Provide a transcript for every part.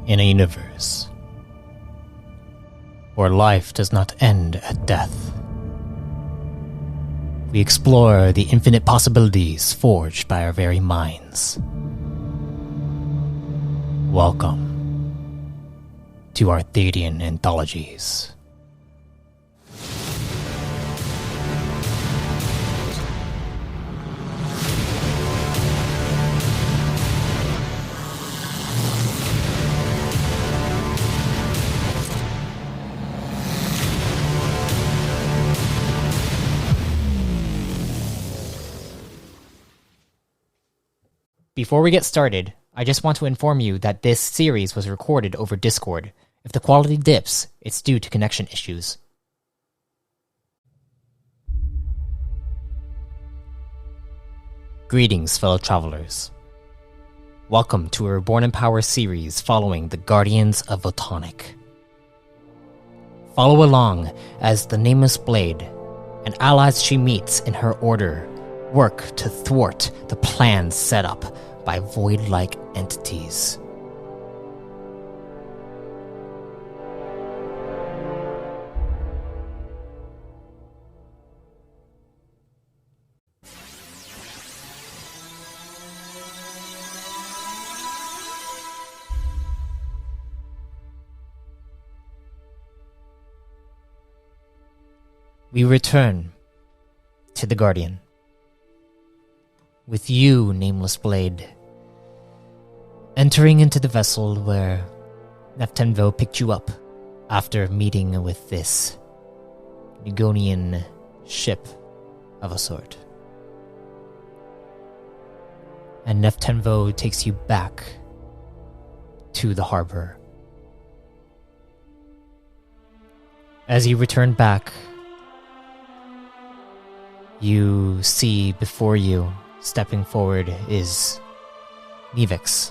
In a universe where life does not end at death, we explore the infinite possibilities forged by our very minds. Welcome to Arthadian Anthologies. Before we get started, I just want to inform you that this series was recorded over Discord. If the quality dips, it's due to connection issues. Greetings, fellow travelers. Welcome to a Reborn in Power series following the Guardians of Photonic. Follow along as the Nameless Blade and allies she meets in her order work to thwart the plans set up by void-like entities. We return to the Guardian. With you, Nameless Blade, entering into the vessel where Neftenvo picked you up after meeting with this Nugonian ship of a sort. And Neftenvo takes you back to the harbor. As you return back, you see before you, stepping forward, is Nevex.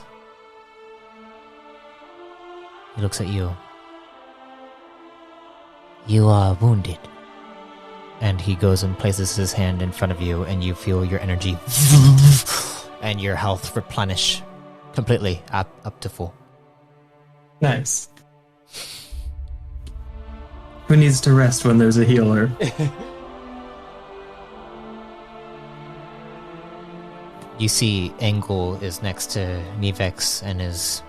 He looks at you. You are wounded. And he goes and places his hand in front of you, and you feel your energy and your health replenish completely up to full. Nice. Who needs to rest when there's a healer? You see Engel is next to Nevex and is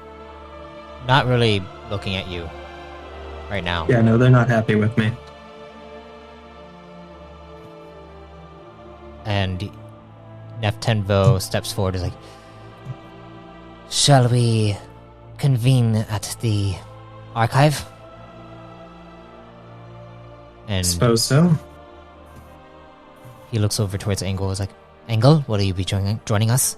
not really looking at you right now. Yeah, no, they're not happy with me. And Neftenvo steps forward and is like, shall we convene at the archive? And Suppose so. he looks over towards Engel and is like, Engel, will you be joining us?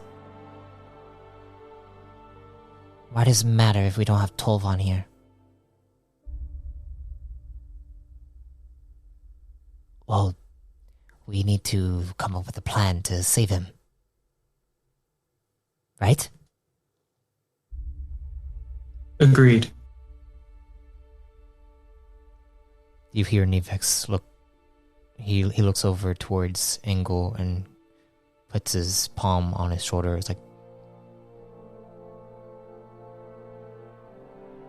Why does it matter if we don't have Tolvan here? Well, we need to come up with a plan to save him. Right? Agreed. You hear Nevex look. He looks over towards Engel and puts his palm on his shoulder. It's like,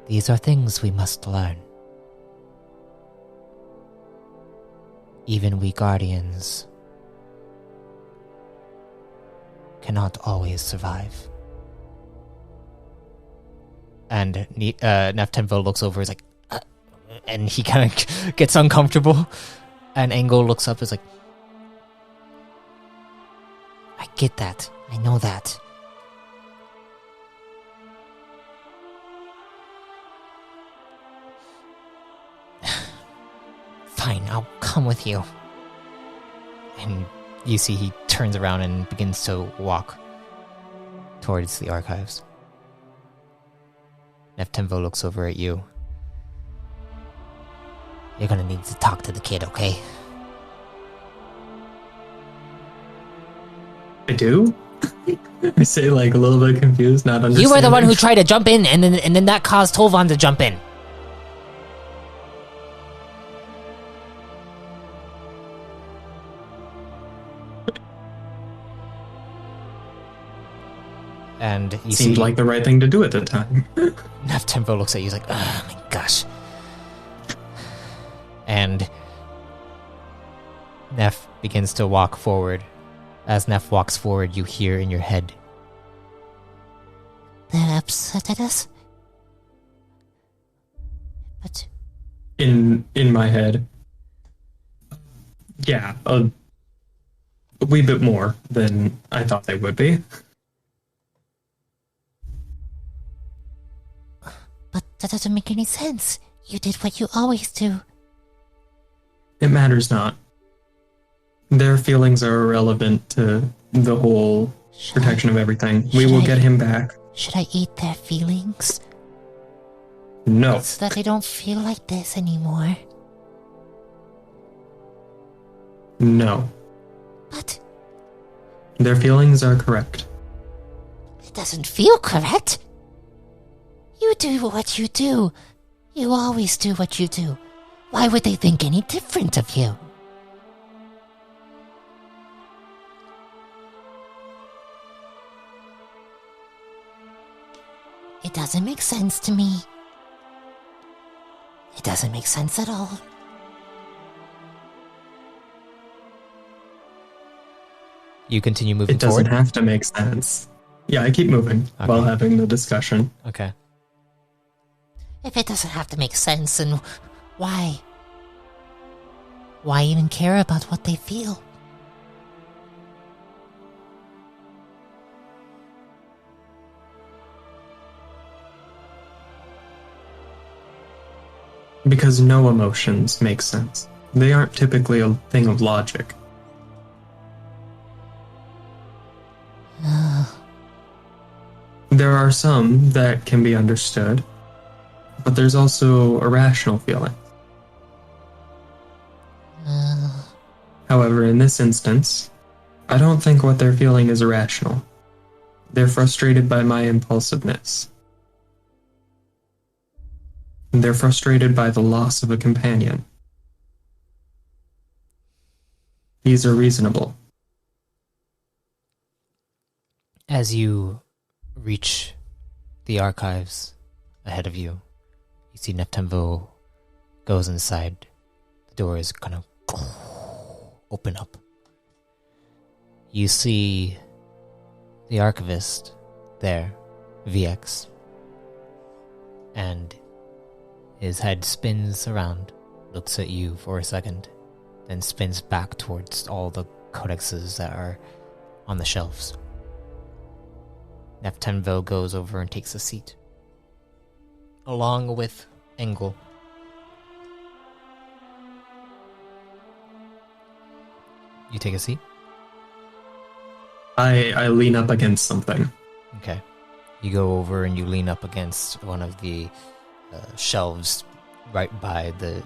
these are things we must learn. Even we Guardians cannot always survive. And Neftenvo looks over, is like, and he kind of gets uncomfortable. And Engel looks up, is like, I get that. I know that. Fine, I'll come with you. And you see he turns around and begins to walk towards the archives. Neftenvo looks over at you. You're gonna need to talk to the kid, okay? I do? I say, like, a little bit confused, not understanding. You were the one who tried to jump in, and then that caused Tolvan to jump in. And you Seemed see, like the right thing to do at the time. Neff Tempo looks at you, he's like, oh my gosh. And Neff begins to walk forward. As Neff walks forward, you hear in your head, They're upset at us? But In my head. Yeah, a wee bit more than I thought they would be. that doesn't make any sense. You did what you always do. It matters not. Their feelings are irrelevant to the whole protection of everything. We will get him back. Should I eat their feelings? No. So that they don't feel like this anymore. No. But Their feelings are correct. it doesn't feel correct. You do what you do. You always do what you do. Why would they think any different of you? It doesn't make sense to me. It doesn't make sense at all. you continue moving It doesn't forward? have to make sense. Yeah, I keep moving while having the discussion. Okay. If it doesn't have to make sense, then why? Why even care about what they feel? Because no emotions make sense. They aren't typically a thing of logic. There are some that can be understood, but there's also irrational feeling. However, in this instance, I don't think what they're feeling is irrational. They're frustrated by my impulsiveness. They're frustrated by the loss of a companion. These are reasonable. As you reach the archives ahead of you, you see Neptemvo goes inside. The door is kind of open up. You see the archivist there, VX, and his head spins around, looks at you for a second, then spins back towards all the codexes that are on the shelves. Neptenvo goes over and takes a seat, along with Engel. You take a seat? I lean up against something. Okay. You go over and you lean up against one of the shelves right by the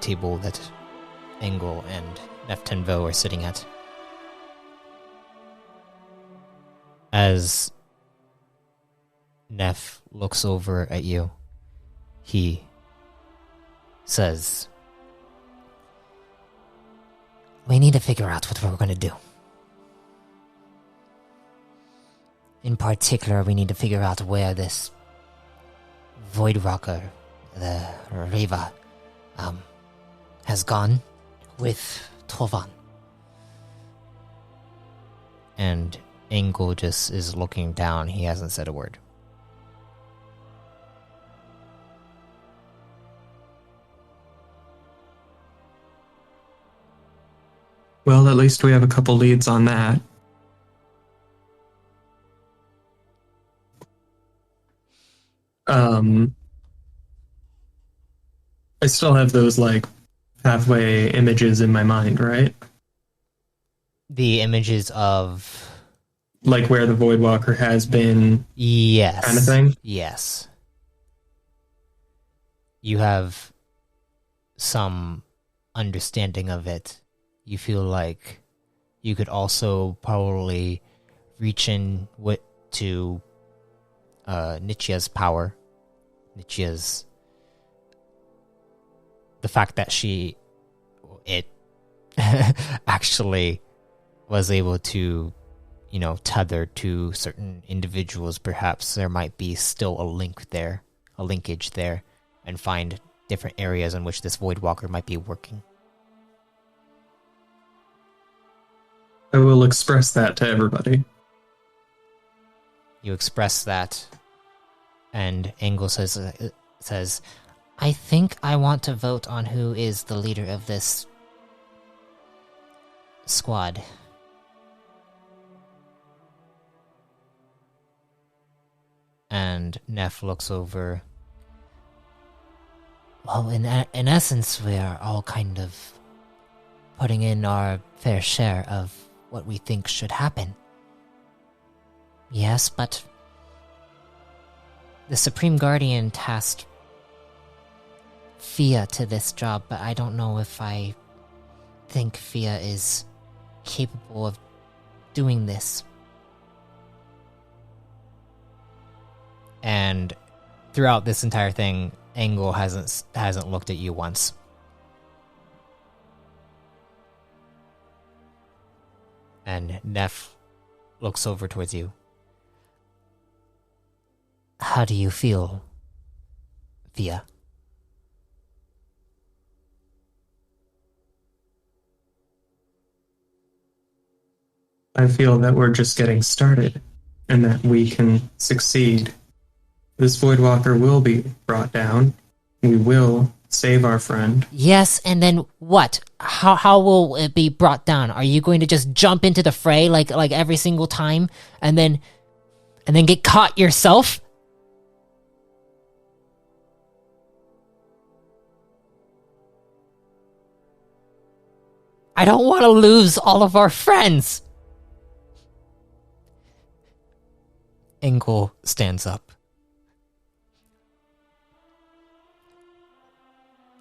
table that Engel and Neptenvo are sitting at. As Neff looks over at you, he says, We need to figure out what we're going to do. In particular, we need to figure out where this Void Rocker, the Reva, has gone with Tovan. and Engel just is looking down. He hasn't said a word. Well, at least we have a couple leads on that. I still have those, like, pathway images in my mind, right? The images of... Like where the Voidwalker has been, Yes. kind of thing? Yes. You have some understanding of it. You feel like you could also probably reach in to Nietzsche's power. Nietzsche's... The fact that it actually was able to, tethered to certain individuals, perhaps there might be still a linkage there, and find different areas in which this Voidwalker might be working. I will express that to everybody. You express that, and Angle says, I think I want to vote on who is the leader of this squad. and Neff looks over. Well, in essence, we are all kind of putting in our fair share of what we think should happen. Yes, but the Supreme Guardian tasked Fia to this job, but I don't know if I think Fia is capable of doing this. And throughout this entire thing, Angle hasn't looked at you once. And Neff looks over towards you. How do you feel, Fia? I feel that we're just getting started and that we can succeed. This Voidwalker will be brought down. We will save our friend. Yes, and then what? How will it be brought down? Are you going to just jump into the fray like every single time and then get caught yourself? I don't want to lose all of our friends. Angle stands up.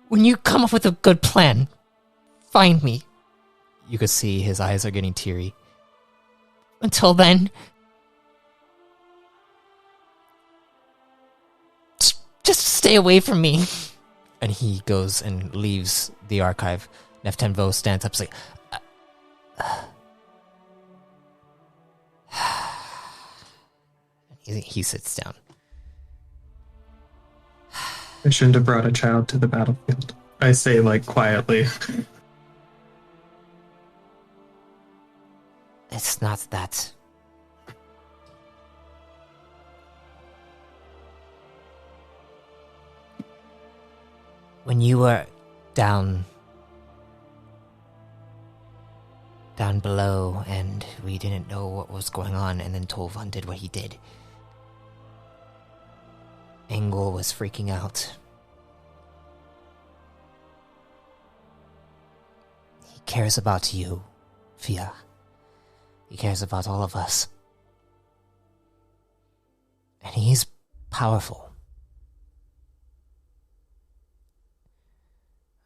When you come up with a good plan, find me. You could see his eyes are getting teary. Until then, just stay away from me. And he goes and leaves the archive. Neff Tenvo stands up, like, he sits down. I shouldn't have brought a child to the battlefield. I say, quietly. It's not that. When you were down below and we didn't know what was going on, and then Tolvan did what he did, Angle was freaking out. He cares about you, Fia. He cares about all of us. And he's powerful.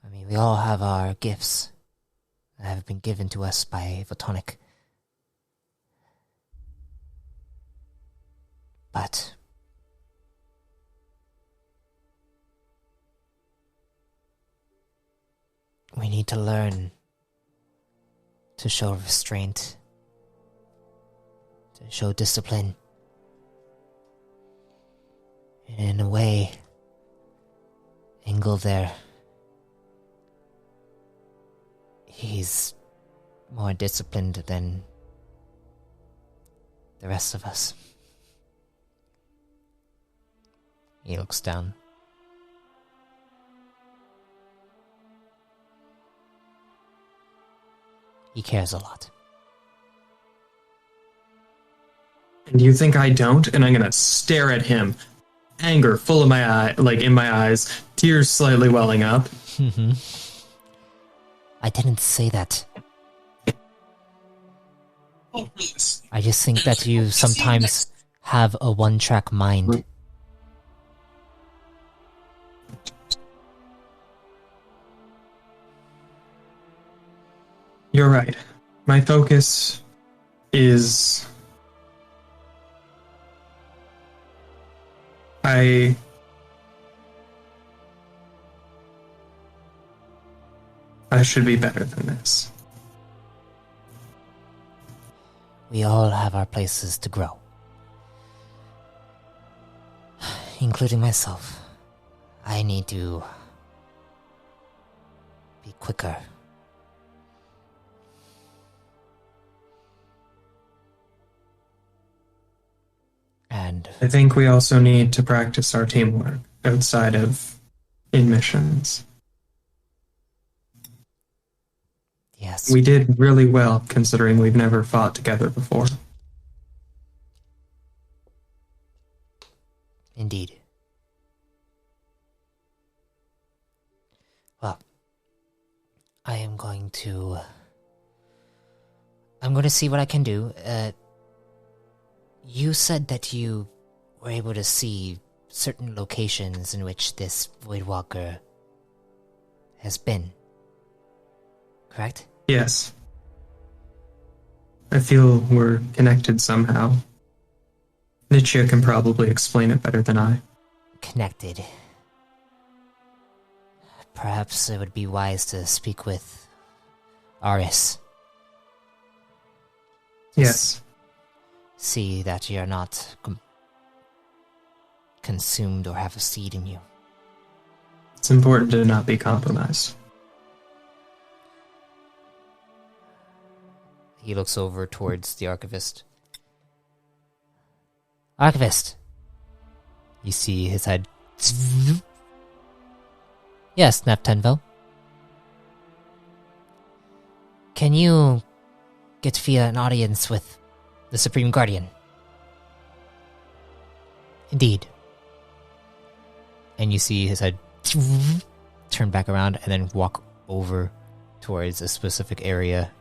I mean, we all have our gifts that have been given to us by Photonic. But we need to learn to show restraint, to show discipline. And in a way, Angle there, he's more disciplined than the rest of us. He looks down. He cares a lot. And you think I don't? And I'm gonna stare at him. Anger full of my eye, in my eyes, tears slightly welling up. I didn't say that. Oh, please. I just think that you sometimes have a one-track mind. You're right. My focus is... I should be better than this. We all have our places to grow. Including myself. I need to be quicker. And I think we also need to practice our teamwork outside of in missions. yes, We did really well considering we've never fought together before. indeed. Well, I'm going to see what I can do. You said that you were able to see certain locations in which this Voidwalker has been. Correct? Yes. I feel we're connected somehow. Nietzsche can probably explain it better than I. Connected. Perhaps it would be wise to speak with Aris. Yes. See that you're not consumed or have a seed in you. It's important to not be compromised. He looks over towards the archivist. Archivist! You see his head. Yes, Neptunvo. Can you get via an audience with the Supreme Guardian? Indeed. And you see his head turn back around and then walk over towards a specific area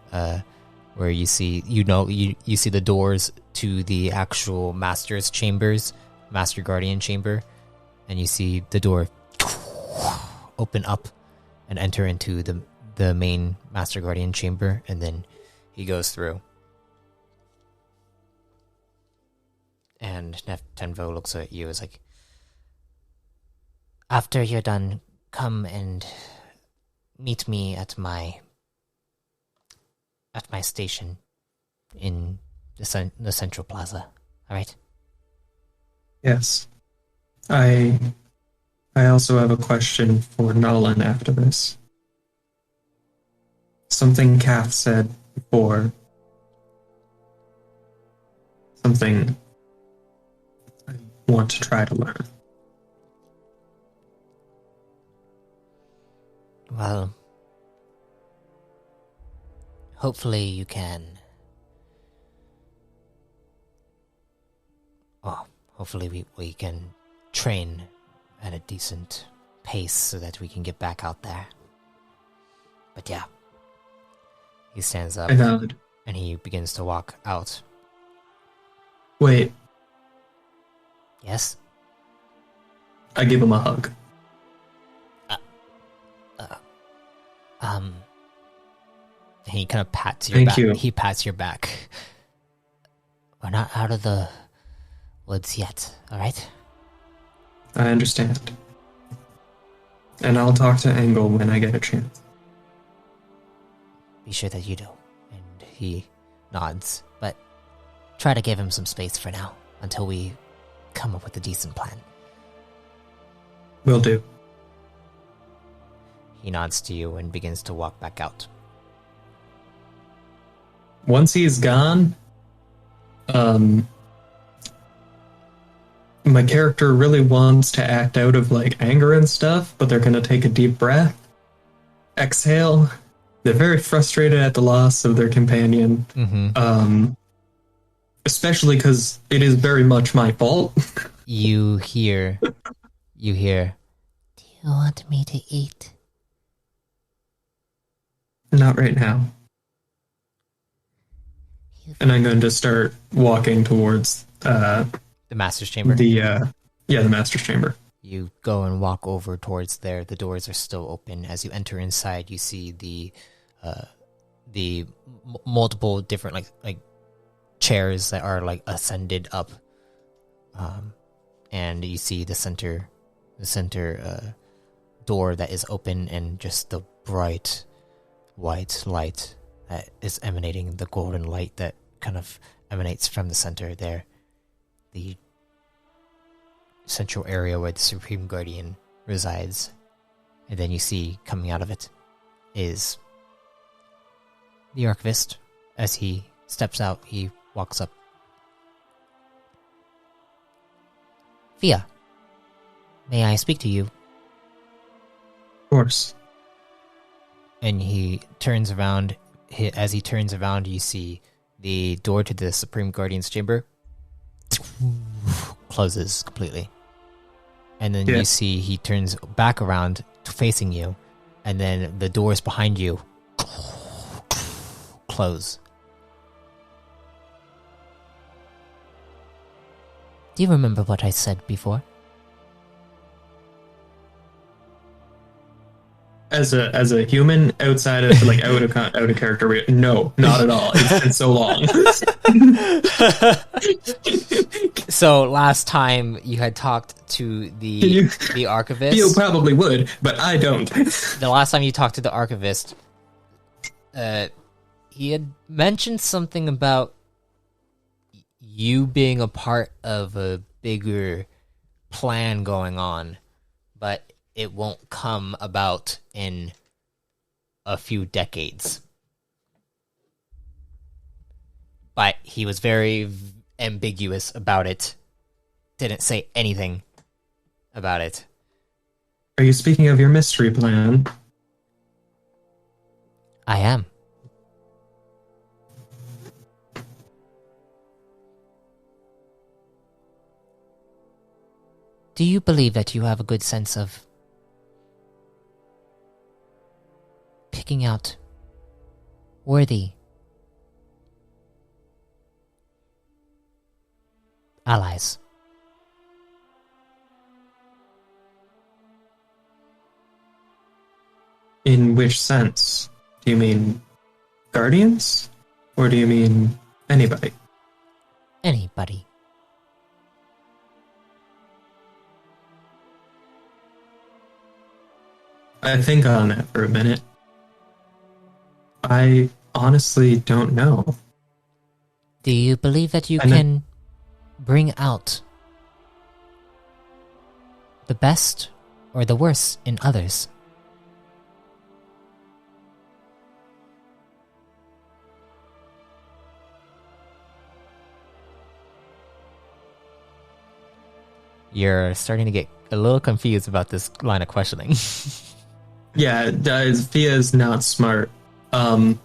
where you see you see the doors to the actual master's chambers, Master Guardian chamber, and you see the door open up and enter into the main Master Guardian chamber, and then he goes through. And Tenvo looks at you as like, After you're done, come and meet me at my station in the Central Plaza. All right? Yes. I also have a question for Nolan after this. Something Kath said before. Something I want to try to learn. Well, hopefully you can. Well, hopefully we can train at a decent pace so that we can get back out there. But yeah. he stands up I valid. and he begins to walk out. Wait, Yes? I give him a hug. And he kind of pats your Thank back. you. He pats your back. We're not out of the woods yet, alright? I understand. And I'll talk to Engel when I get a chance. Be sure that you do. And he nods. But try to give him some space for now, until we come up with a decent plan. Will do. He nods to you and begins to walk back out. Once he's gone, my character really wants to act out of like anger and stuff, but they're gonna take a deep breath, exhale. They're very frustrated at the loss of their companion, especially because it is very much my fault. You hear, Do you want me to eat? Not right now. And I'm going to start walking towards the master's chamber. the master's chamber. You go and walk over towards there. The doors are still open. As you enter inside, you see the multiple different like chairs that are like ascended up, and you see the center door that is open, and just the bright white light that is emanating, the golden light that kind of emanates from the center there. The central area where the Supreme Guardian resides. And then you see coming out of it is the Archivist. As he steps out, he walks up. Fia, may I speak to you? Of course. And he turns around. As he turns around, you see the door to the Supreme Guardian's chamber closes completely. And then you see he turns back around facing you, and then the doors behind you close. Do you remember what I said before? As a human, outside of like out of character, no, not at all. It's been so long. So last time you had talked to the Archivist. You probably would, but I don't. The last time you talked to the Archivist, he had mentioned something about you being a part of a bigger plan going on, but it won't come about in a few decades. But he was very ambiguous about it. Didn't say anything about it. Are you speaking of your mystery plan? I am. Do you believe that you have a good sense of picking out worthy allies? In which sense? Do you mean guardians? Or do you mean anybody? Anybody. I think on that for a minute. I honestly don't know. Do you believe that you can bring out the best or the worst in others? You're starting to get a little confused about this line of questioning. Yeah, Fia is not smart. I'm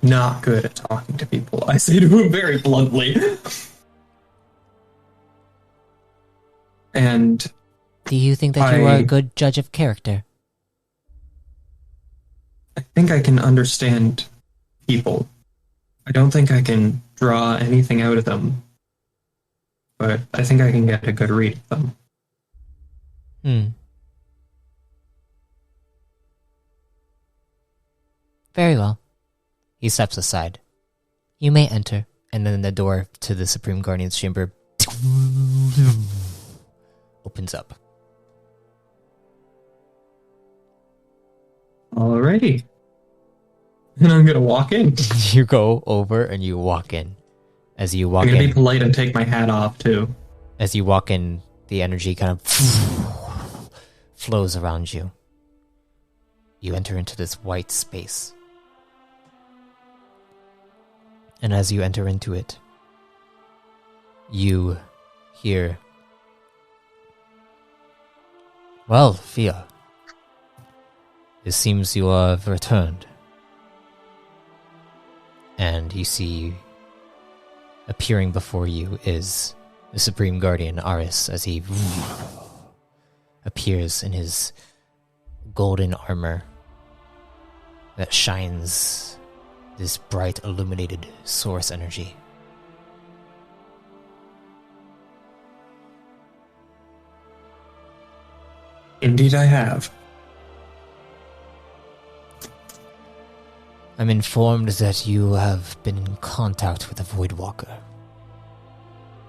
not good at talking to people. I say to him very bluntly. And do you think that you are a good judge of character? I think I can understand people. I don't think I can draw anything out of them. But I think I can get a good read of them. Very well. He steps aside. You may enter, and then the door to the Supreme Guardian's chamber opens up. Alrighty. And I'm gonna walk in. You go over and you walk in. As you walk in, I'm gonna be polite and take my hat off too. As you walk in, the energy kind of flows around you. You enter into this white space. And as you enter into it, you hear, "Well, Fia, it seems you have returned." And you see, appearing before you is the Supreme Guardian, Aris, as he appears in his golden armor that shines this bright, illuminated source energy. Indeed I have. I'm informed that you have been in contact with the Voidwalker.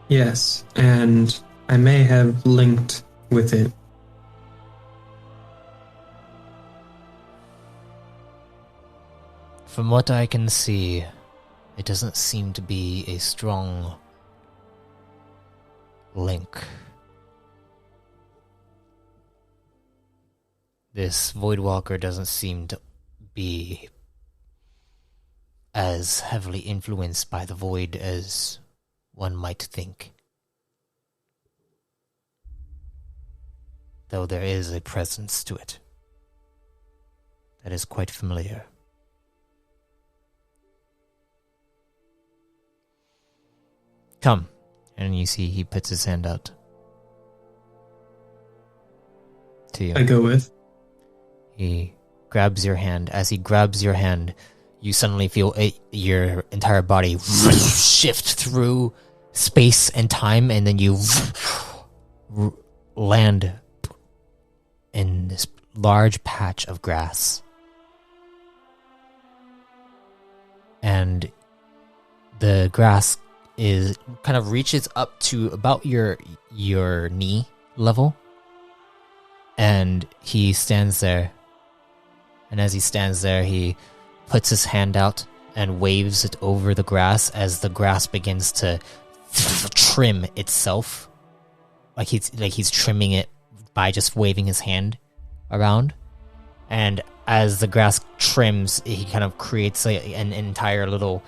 Yes, and I may have linked with it. From what I can see, it doesn't seem to be a strong link. This Voidwalker doesn't seem to be as heavily influenced by the void as one might think. Though there is a presence to it that is quite familiar. Come. And you see he puts his hand out to you. I go with. He grabs your hand. As he grabs your hand, you suddenly feel your entire body shift through space and time, and then you land in this large patch of grass. And the grass kind of reaches up to about your knee level. And he stands there. And as he stands there, he puts his hand out and waves it over the grass as the grass begins to trim itself. Like he's trimming it by just waving his hand around. And as the grass trims, he kind of creates an entire little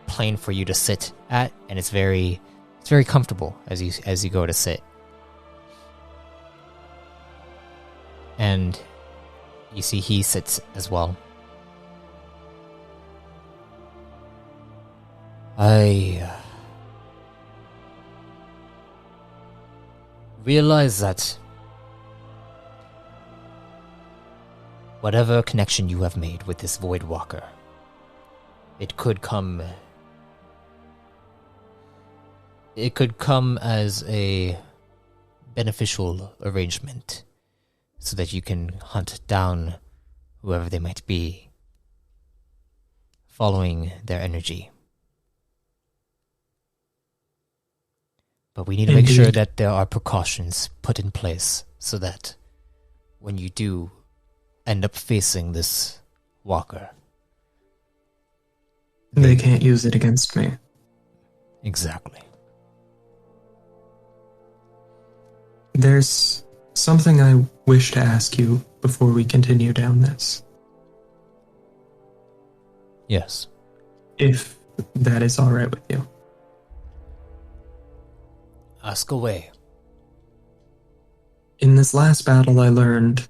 plane for you to sit at, and it's very comfortable as you go to sit. And you see he sits as well. I realize that whatever connection you have made with this Voidwalker, it could come as a beneficial arrangement so that you can hunt down whoever they might be, following their energy. But we need to make sure that there are precautions put in place so that when you do end up facing this walker, they can't use it against me. Exactly. There's something I wish to ask you before we continue down this. Yes. If that is all right with you. Ask away. In this last battle, I learned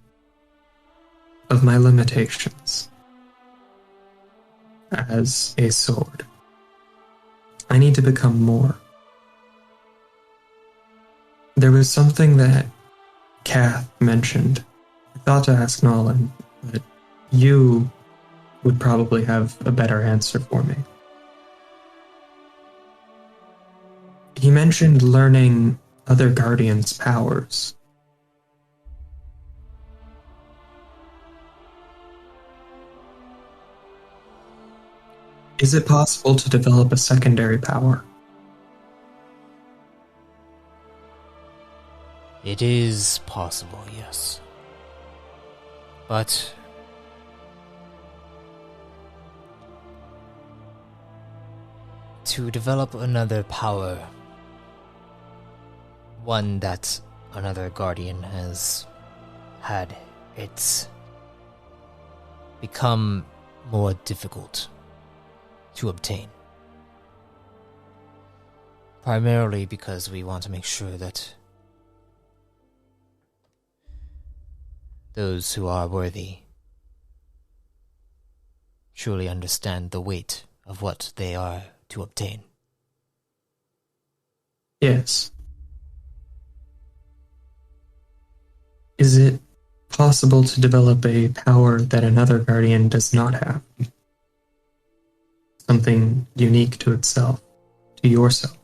of my limitations as a sword. I need to become more. There was something that Kath mentioned. I thought to ask Nolan, but you would probably have a better answer for me. He mentioned learning other Guardians' powers. Is it possible to develop a secondary power? It is possible, yes. But to develop another power, one that another Guardian has had, it's become more difficult to obtain. Primarily because we want to make sure that those who are worthy truly understand the weight of what they are to obtain. Yes. Is it possible to develop a power that another Guardian does not have? Something unique to itself, to yourself.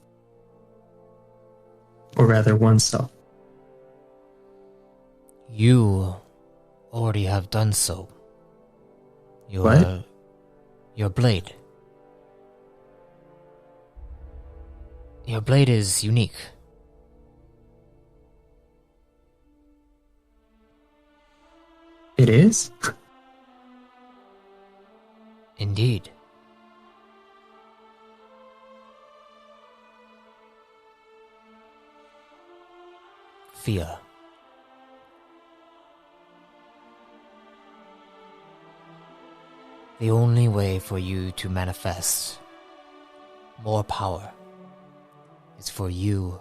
Or rather, oneself. You already have done so. What? Your blade. Your blade is unique. It is? Indeed. Fear. The only way for you to manifest more power is for you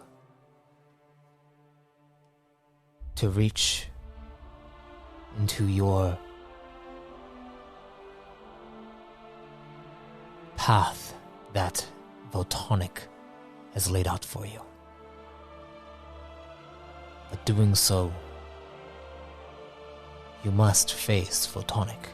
to reach into your path that Photonic has laid out for you. But doing so, you must face Photonic.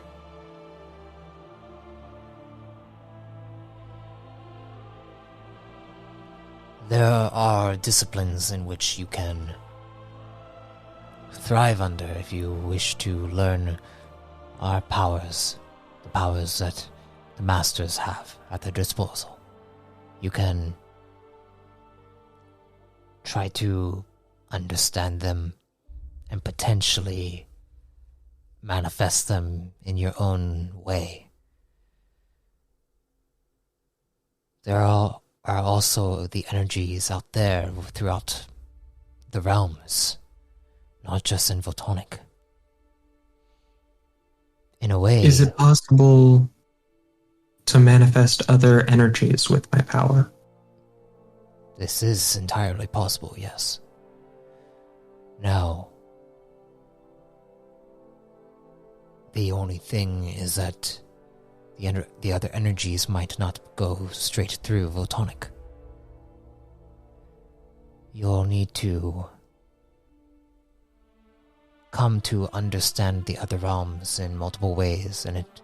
There are disciplines in which you can thrive under if you wish to learn our powers, the powers that the masters have at their disposal. You can try to understand them and potentially manifest them in your own way. There are also the energies out there throughout the realms, not just in Photonic. In a way... Is it possible to manifest other energies with my power? This is entirely possible, yes. Now, the only thing is that the other energies might not go straight through Photonic. You'll need to come to understand the other realms in multiple ways, and it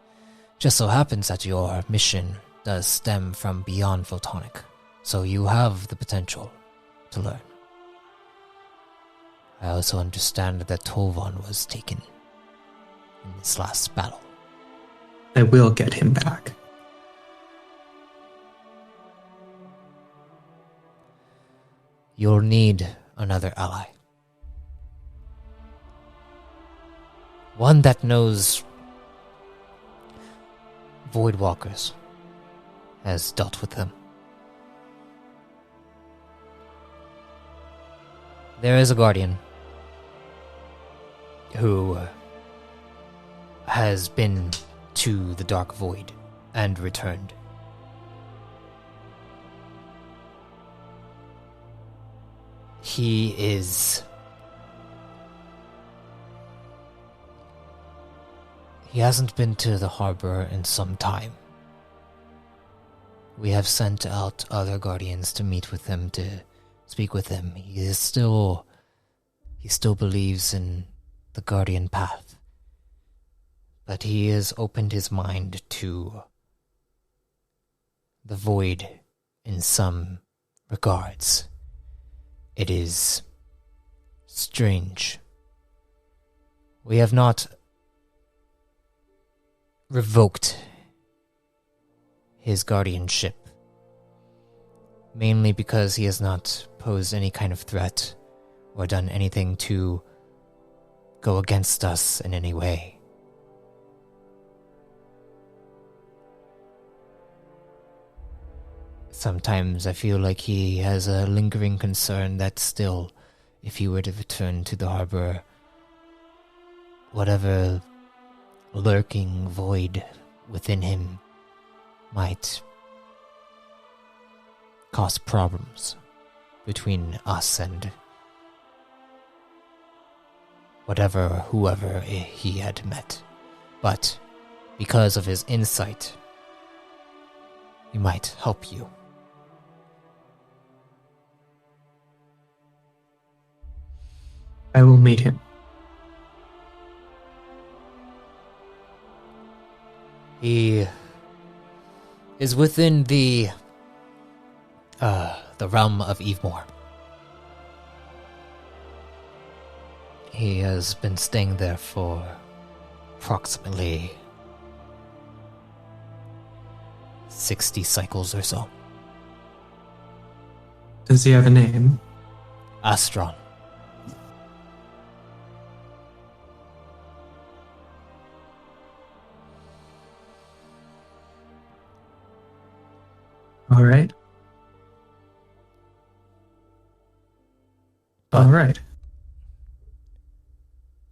just so happens that your mission does stem from beyond Photonic, so you have the potential to learn. I also understand that Tolvan was taken in this last battle. I will get him back. You'll need another ally. One that knows Voidwalkers, has dealt with them. There is a guardian who has been to the Dark Void and returned. He hasn't been to the harbor in some time. We have sent out other guardians to meet with him, to speak with him. He still believes in the guardian path. But he has opened his mind to the void in some regards. It is strange. We have not revoked his guardianship, mainly because he has not posed any kind of threat or done anything to go against us in any way. Sometimes I feel like he has a lingering concern that still, if he were to return to the harbor, whatever lurking void within him might cause problems between us and whoever he had met. But because of his insight, he might help you. I will meet him. He is within the realm of Evemore. He has been staying there for approximately 60 cycles or so. Does he have a name? Astron. All right. But All right.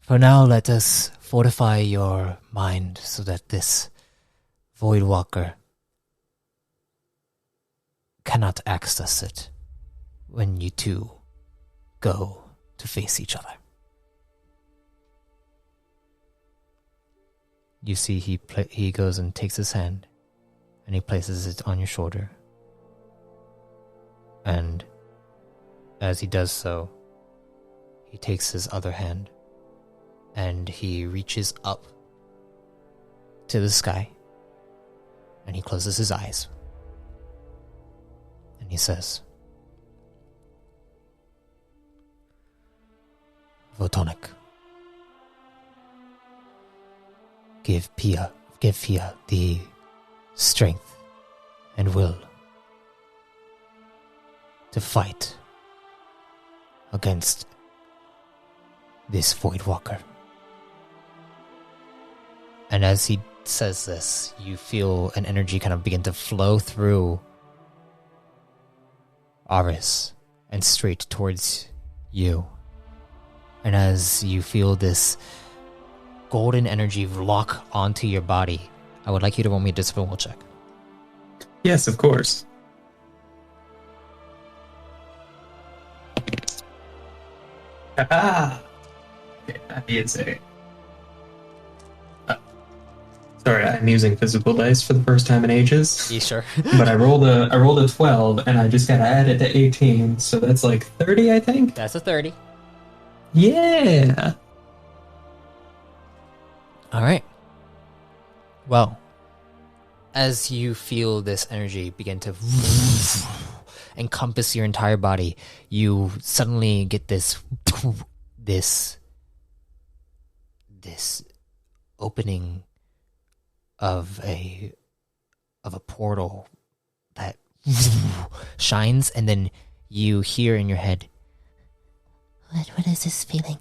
for now, let us fortify your mind so that this Void Walker cannot access it when you two go to face each other. You see he goes and takes his hand and he places it on your shoulder. And as he does so, he takes his other hand and he reaches up to the sky and he closes his eyes. And he says, Votonic, give Fia the strength and will to fight against this Void Walker. And as he says this, you feel an energy kind of begin to flow through Aris and straight towards you. And as you feel this golden energy lock onto your body, I would like you to roll me a discipline will check. Yes, of course. Ah. Okay, that is a. Sorry, I'm using physical dice for the first time in ages. You sure? But I rolled a 12, and I just got to add it to 18, so that's like 30, I think. That's a 30. Yeah. All right. Well, as you feel this energy begin to encompass your entire body, you suddenly get this opening of a portal that shines, and then you hear in your head, What is this feeling?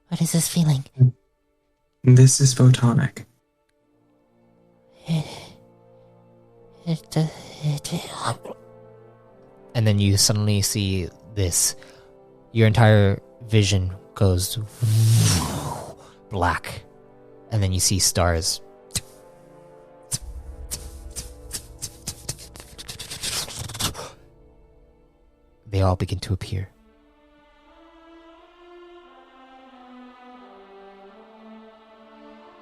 What is this feeling? This is photonic. and then you suddenly see this, your entire vision goes black, and then you see stars. They all begin to appear.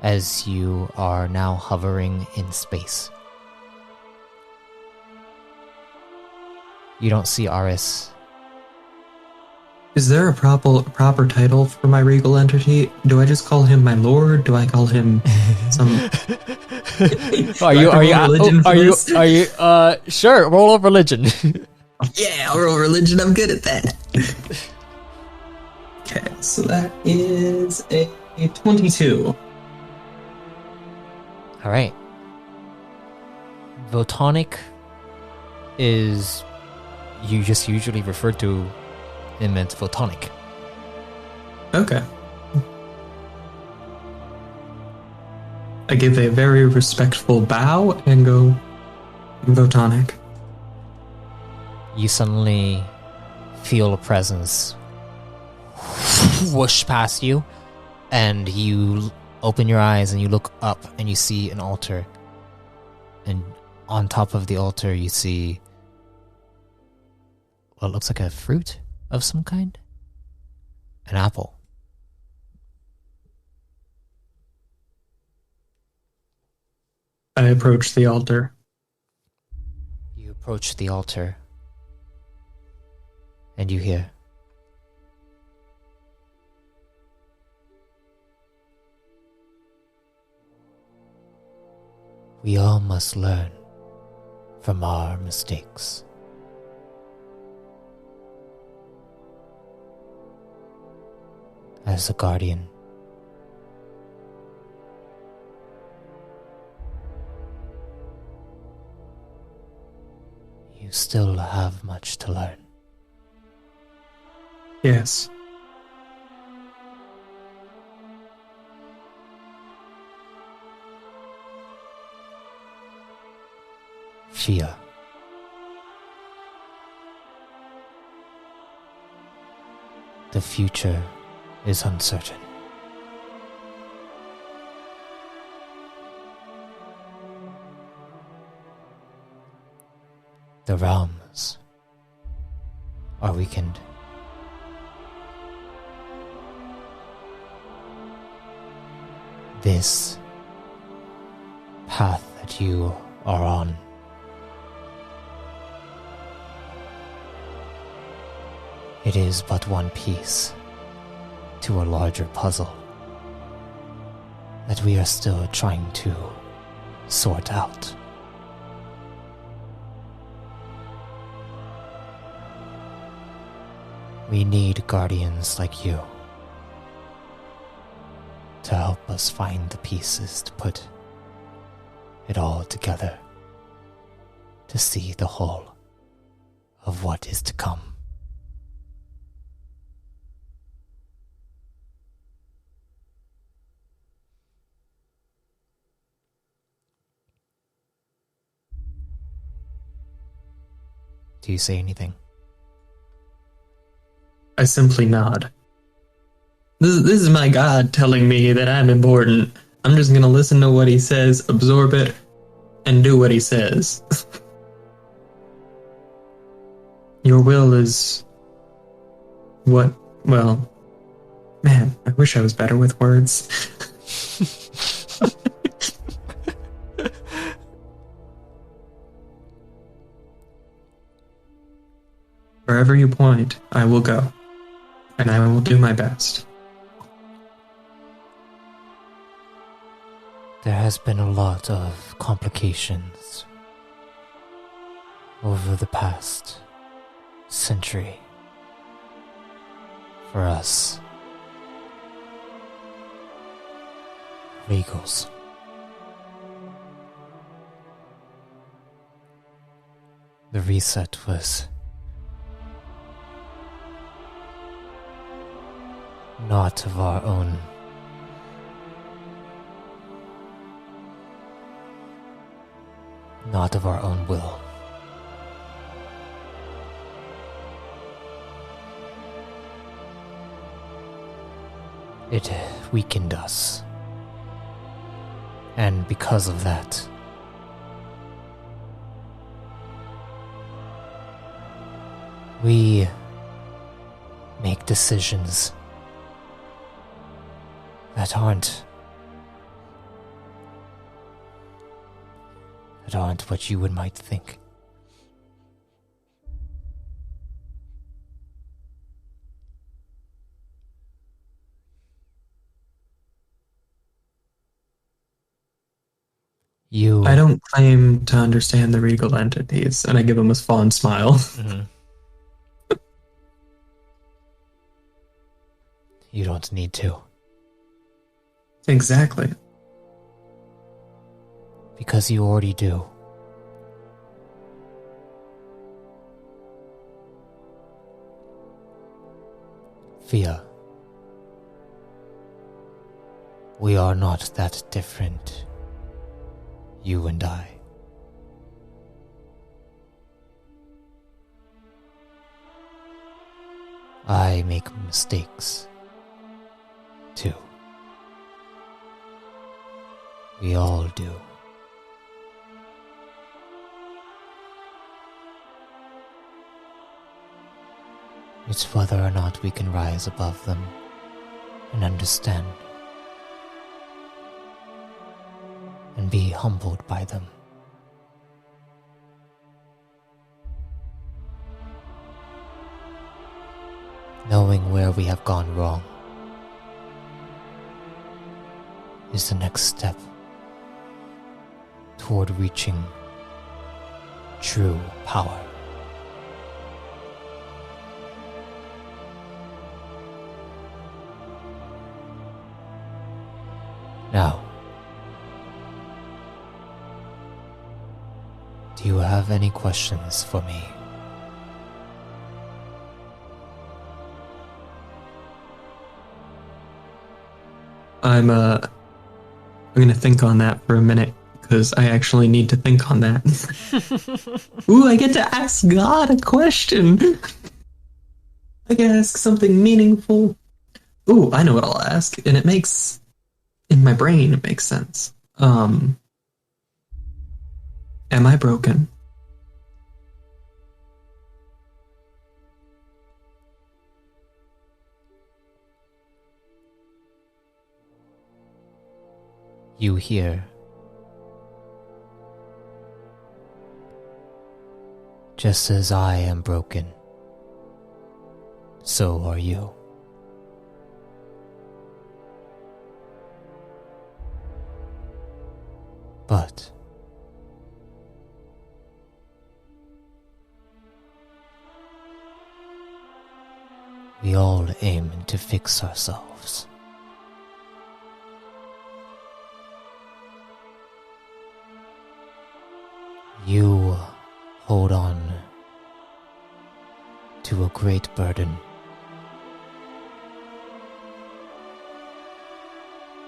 As you are now hovering in space. You don't see Aris. Is there a proper title for my regal entity? Do I just call him my lord? Do I call him some? Are you sure? Roll a religion. Yeah, I'll roll religion. I'm good at that. Okay, so that is a 22. All right. Votonic is, you just usually refer to him as Votonic. Okay. I give a very respectful bow and go, Votonic. You suddenly feel a presence whoosh past you, and you open your eyes and you look up and you see an altar. And on top of the altar you see what looks like a fruit of some kind. An apple. I approach the altar. You approach the altar and you hear, we all must learn from our mistakes. As a guardian, you still have much to learn. Yes. Fear. The future is uncertain. The realms are weakened. This path that you are on it is but one piece to a larger puzzle that we are still trying to sort out. We need guardians like you to help us find the pieces to put it all together, to see the whole of what is to come. Do you say anything? I simply nod. This is my God telling me that I'm important. I'm just gonna listen to what he says, absorb it, and do what he says. Your will is what, well, man, I wish I was better with words. Wherever you point, I will go, and I will do my best. There has been a lot of complications over the past century for us Regals. The reset was not of our own. Not of our own will. It weakened us. And because of that, we make decisions that aren't what you might think. I don't claim to understand the regal entities, and I give him a fond smile. Mm-hmm. You don't need to. Exactly. Because you already do. Fia, we are not that different, you and I. I make mistakes, too. We all do. It's whether or not we can rise above them and understand and be humbled by them. Knowing where we have gone wrong is the next step toward reaching true power. Now, do you have any questions for me? I'm gonna think on that for a minute. because I actually need to think on that. Ooh, I get to ask God a question. I can ask something meaningful. Ooh, I know what I'll ask, and it makes, in my brain, it makes sense. Am I broken? You hear. Just as I am broken, so are you. But we all aim to fix ourselves. You hold on to a great burden.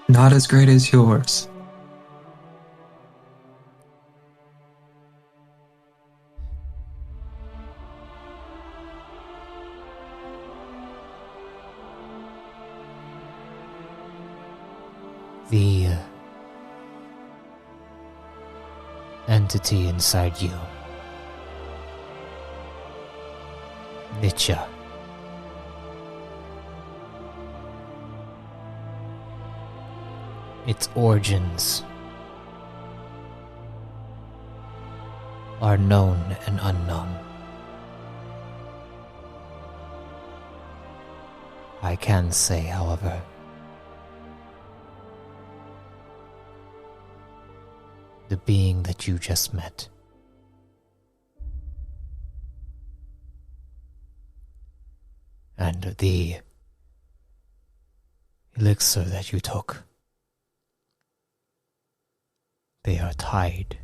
Not as great as yours. The entity inside you, Nitya, its origins are known and unknown. I can say, however, the being that you just met and the elixir that you took, they are tied.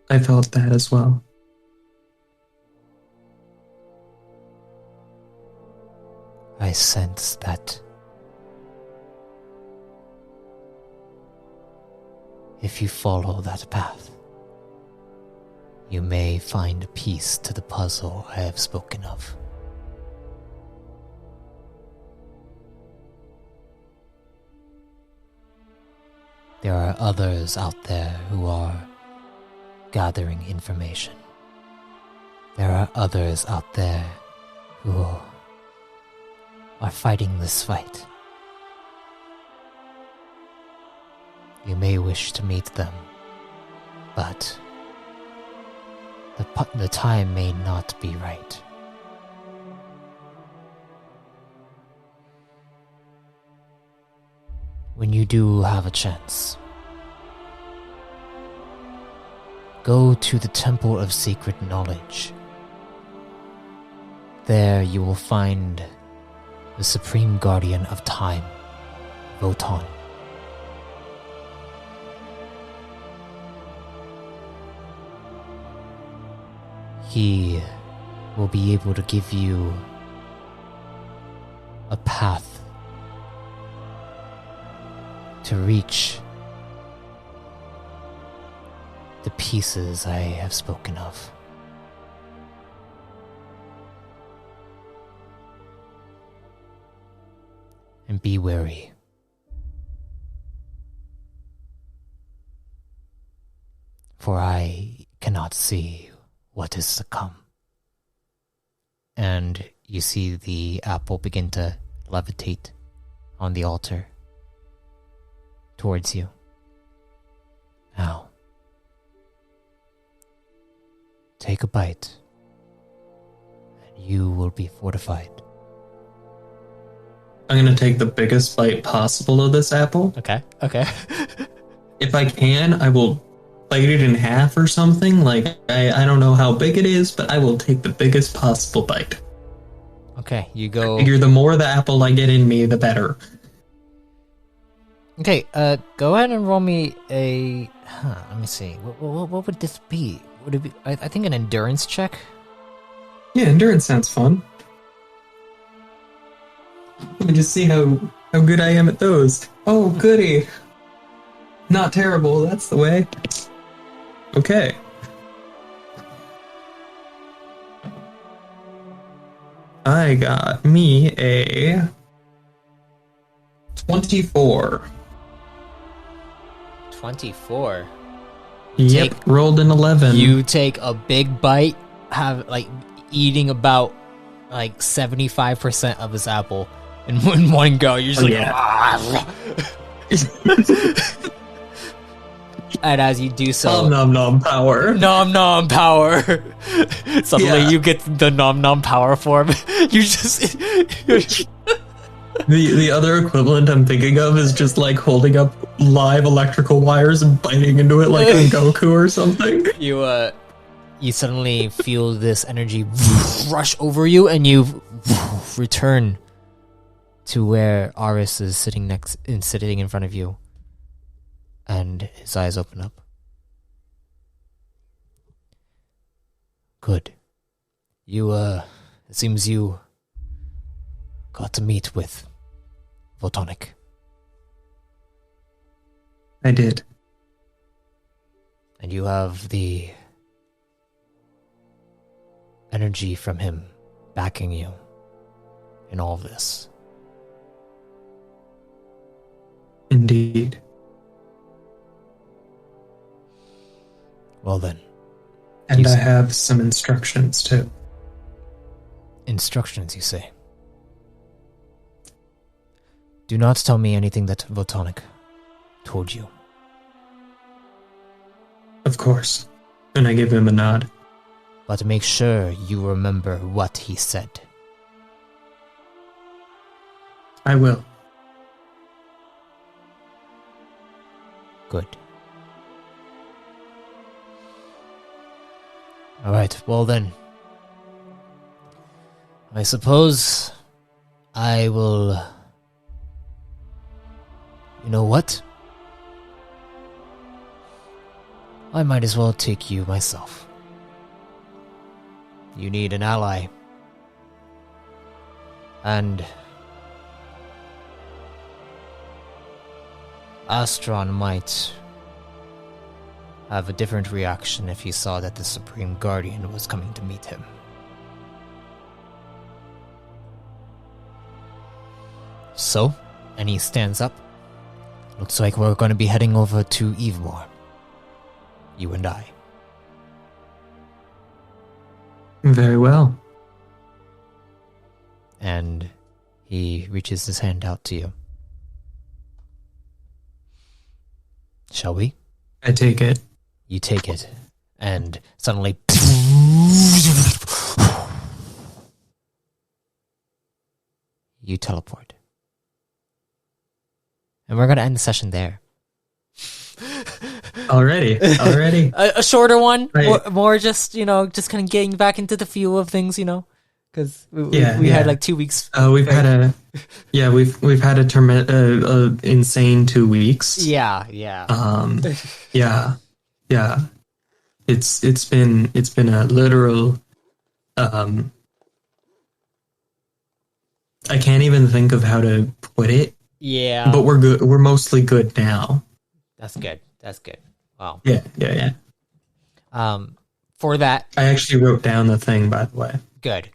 I felt that as well. I sense that if you follow that path, you may find a piece to the puzzle I have spoken of. There are others out there who are gathering information. There are others out there who are fighting this fight. You may wish to meet them, but the time may not be right. When you do have a chance, go to the Temple of Secret Knowledge. There you will find the Supreme Guardian of Time, Votan. He will be able to give you a path to reach the pieces I have spoken of. And be wary. For I cannot see what is to come. And you see the apple begin to levitate on the altar towards you. Now, take a bite, and you will be fortified. I'm going to take the biggest bite possible of this apple. Okay. If I can, I will bite it in half or something. Like, I don't know how big it is, but I will take the biggest possible bite. Okay, you go. I figure the more the apple I get in me, the better. Okay, go ahead and roll me a... let me see. What would this be? Would it be... I think an endurance check? Yeah, endurance sounds fun. Let me just see how good I am at those. Oh, goody. Not terrible, that's the way. Okay. I got me a 24. 24. Yep, rolled an 11. You take a big bite, have eating about 75% of this apple in one go. You're just and as you do so, nom nom power. Nom nom power. Suddenly you get the nom nom power form. You just The other equivalent I'm thinking of is just holding up live electrical wires and biting into it like on Goku or something. You suddenly feel this energy rush over you, and you return to where Aris is sitting in front of you, and his eyes open up. Good. It seems you got to meet with Voltonic. I did. And you have the energy from him backing you in all of this. Indeed. Well then. And I have some instructions too. Instructions, you say? Do not tell me anything that Voltonic told you. Of course. And I give him a nod. But make sure you remember what he said. I will. Good. Alright, well then. I suppose I will... You know what? I might as well take you myself. You need an ally. And Astron might have a different reaction if he saw that the Supreme Guardian was coming to meet him. So, and he stands up. Looks like we're going to be heading over to Evemore. You and I. Very well. And he reaches his hand out to you. Shall we? I take it. You take it, and suddenly... You teleport. And we're going to end the session there. Already. A shorter one, right. more just, just kind of getting back into the feel of things, because we had 2 weeks. We've had a insane 2 weeks. Yeah. Yeah. It's been a literal. I can't even think of how to put it. Yeah. But we're good. We're mostly good now. That's good. Wow. Yeah. For that, I actually wrote down the thing, by the way. Good.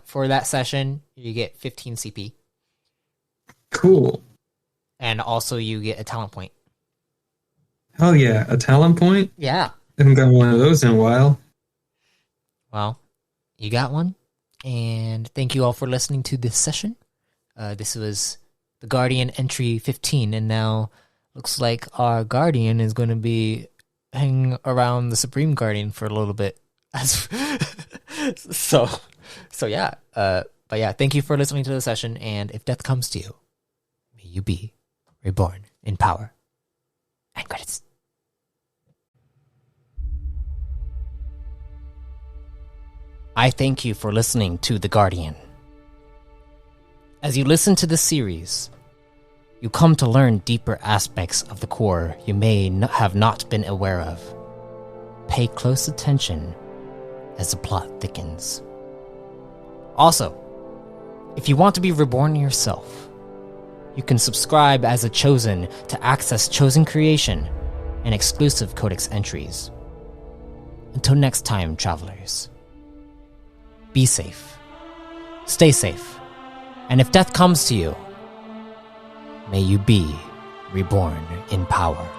For that session, you get 15 CP. Cool. And also you get a talent point. Hell yeah, a talent point? Yeah. I haven't got one of those in a while. Well, you got one. And thank you all for listening to this session. This was the Guardian entry 15, and now looks like our Guardian is going to be hanging around the Supreme Guardian for a little bit. So yeah. But yeah, thank you for listening to the session, and if death comes to you, may you be reborn in power. And credits. I thank you for listening to The Guardian. As you listen to this series, you come to learn deeper aspects of the core you may have not been aware of. Pay close attention as the plot thickens. Also, If you want to be reborn yourself, you can subscribe as a Chosen to access Chosen creation and exclusive Codex entries. Until next time, travelers, be safe, stay safe, and if death comes to you, may you be reborn in power.